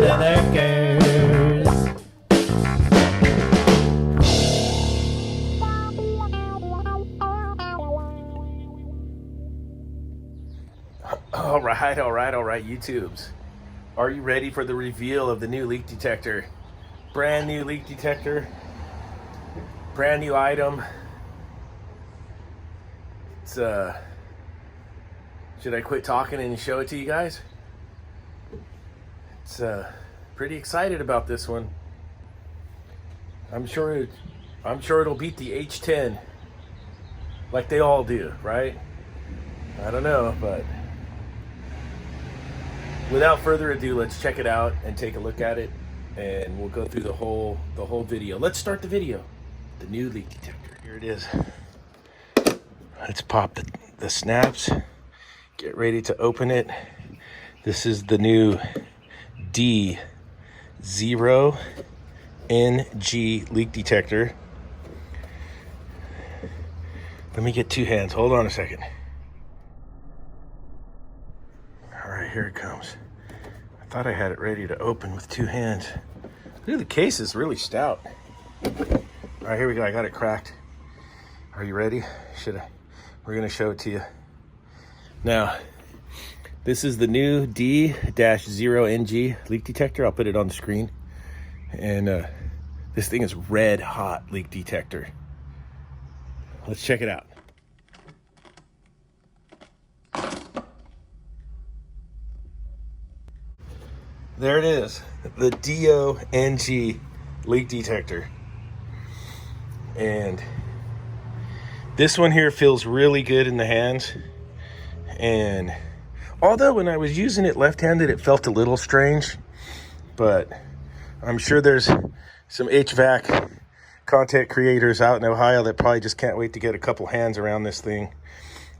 detectors. All right, YouTubes. Are you ready for the reveal of the new leak detector? Brand new leak detector. Brand new item. It's should I quit talking and show it to you guys? It's pretty excited about this one. I'm sure it'll beat the H10 like they all do, right? I don't know, but without further ado, let's check it out and take a look at it, and we'll go through the whole video. Let's start the video. The new leak detector. Here it is. Let's pop the snaps. Get ready to open it. This is the new D0NG leak detector. Let me get two hands. Hold on a second. All right, here it comes. I thought I had it ready to open with two hands. Look, the case is really stout. All right, here we go. I got it cracked. Are you ready? We're gonna show it to you. Now, this is the new D-0NG leak detector. I'll put it on the screen. And this thing is red hot leak detector. Let's check it out. There it is, the D-0NG leak detector. And this one here feels really good in the hands. And although when I was using it left-handed, it felt a little strange, but I'm sure there's some H.V.A.C content creators out in Ohio that probably just can't wait to get a couple hands around this thing,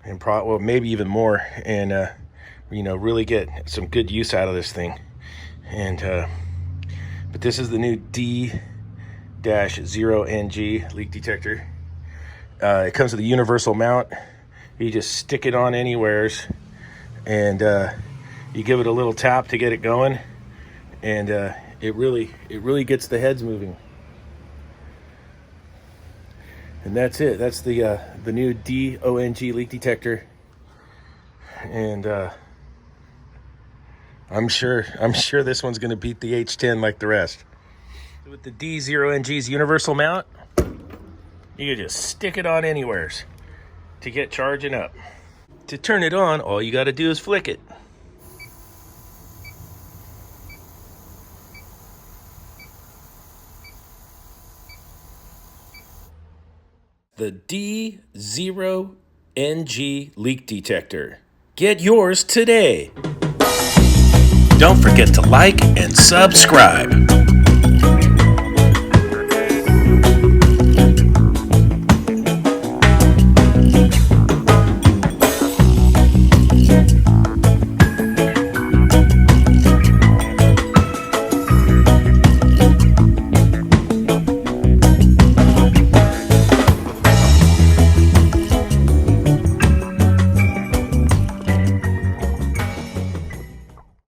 and well, maybe even more, and really get some good use out of this thing. And but this is the new D-0NG leak detector. It comes with a universal mount. You just stick it on anywheres, and you give it a little tap to get it going, and it really gets the heads moving. And that's it. That's the new D-0NG leak detector, and I'm sure this one's going to beat the H10 like the rest. With the D-0NG's universal mount, you can just stick it on anywheres to get charging up. To turn it on, all you got to do is flick it. The D0NG leak detector. Get yours today. Don't forget to like and subscribe.